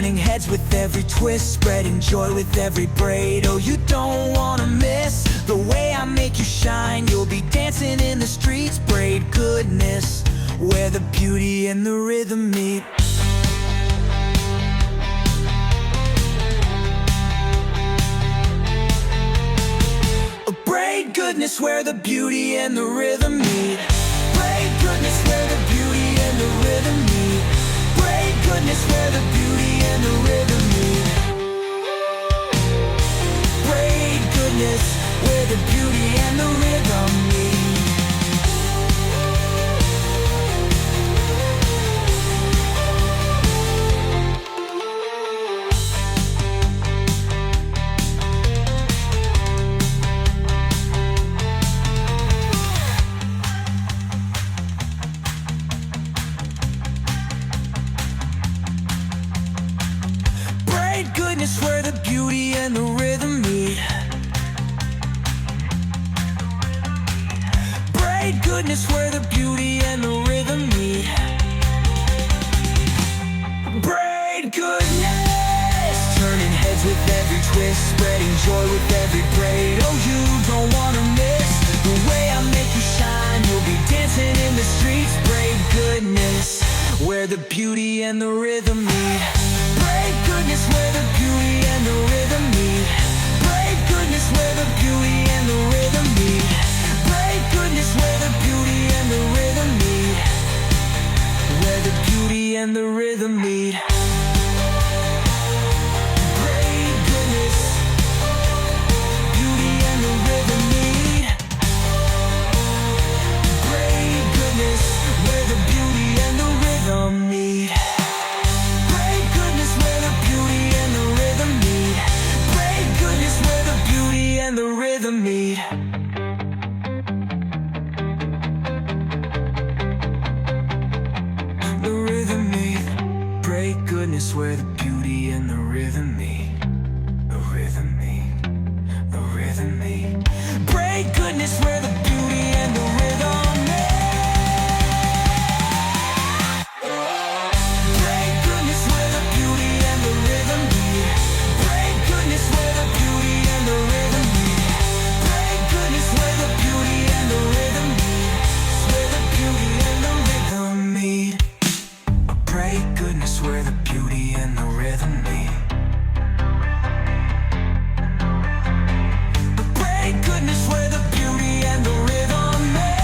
turning heads with every twist, spreading joy with every braid. Oh, you don't wanna miss the way I make you shine. You'll be dancing in the streets, braid goodness, where the beauty and the rhythm meet. Braid goodness, where the beauty and the rhythm meet. Braid goodness, where the beauty and the rhythm meet. Braid goodness, where the beauty and the rhythm meet. Braid goodness, where the beauty and the rhythm meet. Braid goodness, where the beauty and the rhythm meet. Braid goodness, where the beauty and the rhythm meet. Braid goodness, turning heads with every twist, spreading joy with every braid. Oh, you don't wanna miss the way I make you shine. You'll be dancing in the streets. Braid goodness, where the beauty and the rhythm meet. Braid goodness, where the beauty and the rhythm meet. Braid goodness, where the beauty and the rhythm meet. Braid goodness, where the beauty and the rhythm meet. Where the beauty and the rhythm meet. Braid goodness, beauty and the rhythm meet. Braid goodness, where the beauty and the rhythm meet. Braid goodness, where the beauty and the rhythm meet. Braid goodness, where the beauty and the rhythm meet. The rhythm meet. Braid goodness, where the beauty and the rhythm meet. The rhythm meet. The rhythm meet. Braid goodness, where the beauty and the rhythm meet. Braid goodness, where the beauty and the rhythm meet. Braid goodness, where the beauty and the rhythm meet. Braid goodness, where the beauty and the rhythm meet. Where the beauty and the rhythm meet. Braid goodness, where the beauty and the rhythm meet. Braid goodness, where the beauty and the rhythm meet.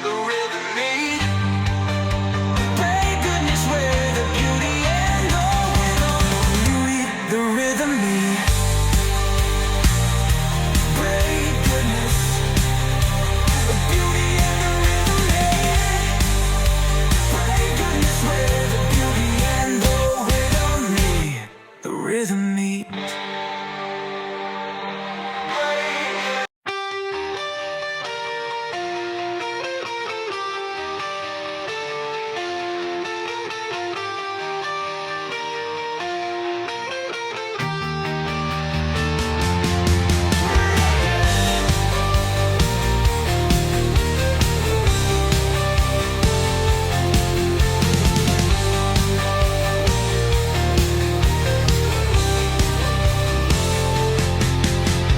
The rhythm meet. Braid goodness, where the beauty and the rhythm meet. The rhythm meet. Braid goodness, the beauty and the rhythm meet. Braid goodness, where the beauty and the rhythm meet. The rhythm meet.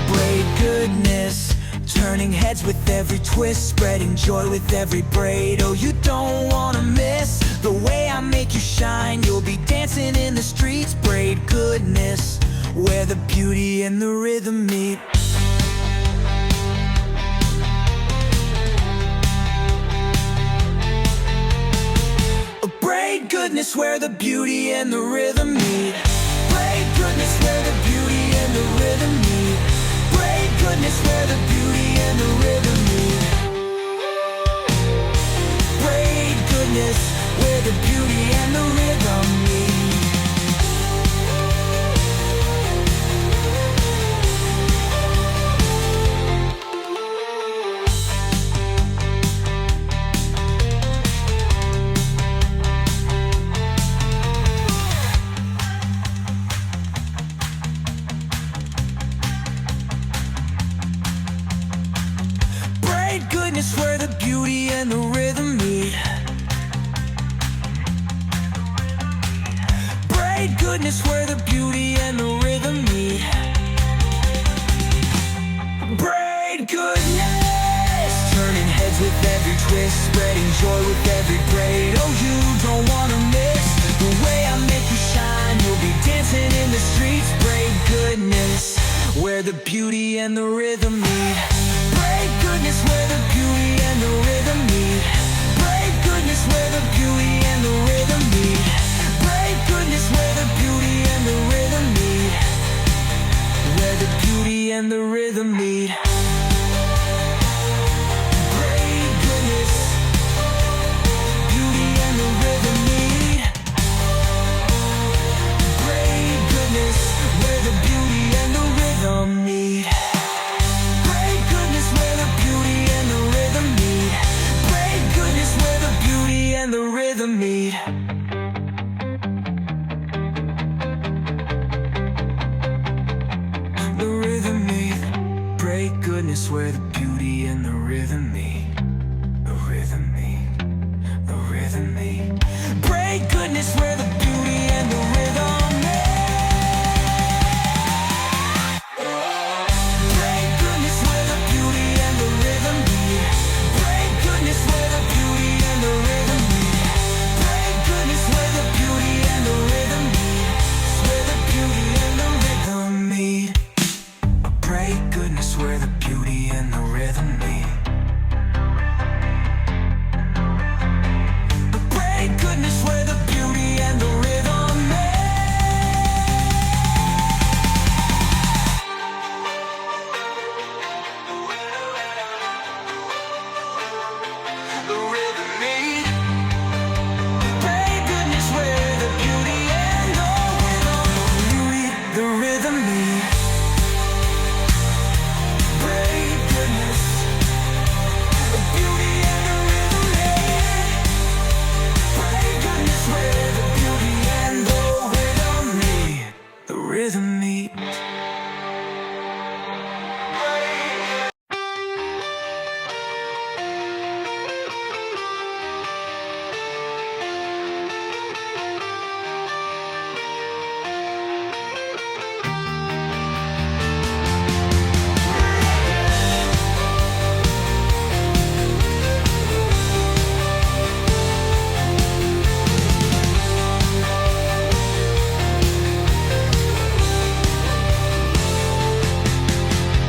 Braid goodness, turning heads with every twist, spreading joy with every braid. Oh, you don't wanna miss the way I make you shine. You'll be dancing in the streets. Braid goodness, where the beauty and the rhythm meet. Braid goodness, where the beauty and the rhythm meet. Braid goodness, where the beauty and the rhythm meet. Braid goodness, where the beauty and the rhythm meet. Braid goodness, where the beauty and the rhythm meet. Braid goodness, where the beauty and the rhythm meet. Braid goodness, where the beauty and the rhythm meet. Braid goodness, turning heads with every twist, spreading joy with every braid. Oh, you don't wanna miss the way I make you shine. You'll be dancing in the streets. Braid goodness, where the beauty and the rhythm meet. Braid goodness, where the beauty and the rhythm meet. Braid goodness, where the beauty and the rhythm meet. Braid goodness, where the beauty and the rhythm meet. Where the beauty and the rhythm meet. Braid goodness, beauty and the rhythm meet. Braid goodness, where the beauty and the rhythm meet. Braid goodness, where the beauty and the rhythm meet. Braid goodness, where the beauty and the rhythm meet. The rhythm meet. Braid goodness, where the beauty and the rhythm meet. The rhythm meet. The rhythm meet. Braid goodness, where the beauty and the rhythm meet. Braid goodness, where the beauty and the rhythm meet. Braid goodness, where the beauty and the rhythm meet. Braid goodness, where the beauty and the rhythm meet. Where the beauty and the rhythm meet. Braid goodness, where the beauty and the rhythm meet. Braid goodness, where the beauty and the rhythm meet. The rhythm meet. Braid goodness, where the beauty and the rhythm meet. The rhythm meet. Braid goodness, the beauty and the rhythm meet. Braid goodness, where the beauty and the rhythm meet. The rhythm meet.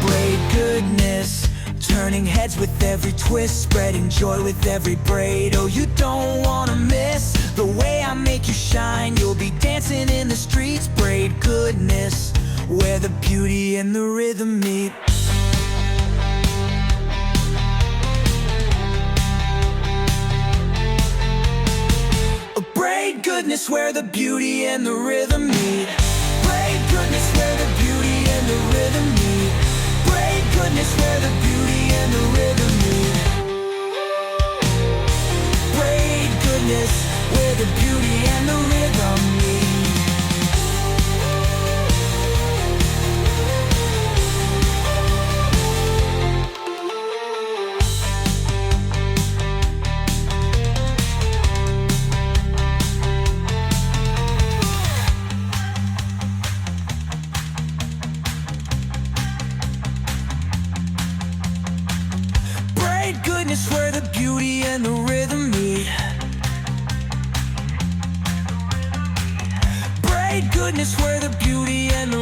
Braid goodness, turning heads with every twist, spreading joy with every braid. Oh, you don't wanna miss the way I make you shine. You'll be dancing in the streets. Braid goodness, where the beauty and the rhythm meet. Braid goodness, where the beauty and the rhythm meet. Braid goodness, where the beauty and the rhythm meet. Braid goodness, where the beauty and the rhythm meet. Braid goodness, where the beauty and the rhythm meet. Braid goodness, where the beauty and the rhythm meet. Braid goodness, where the beauty and the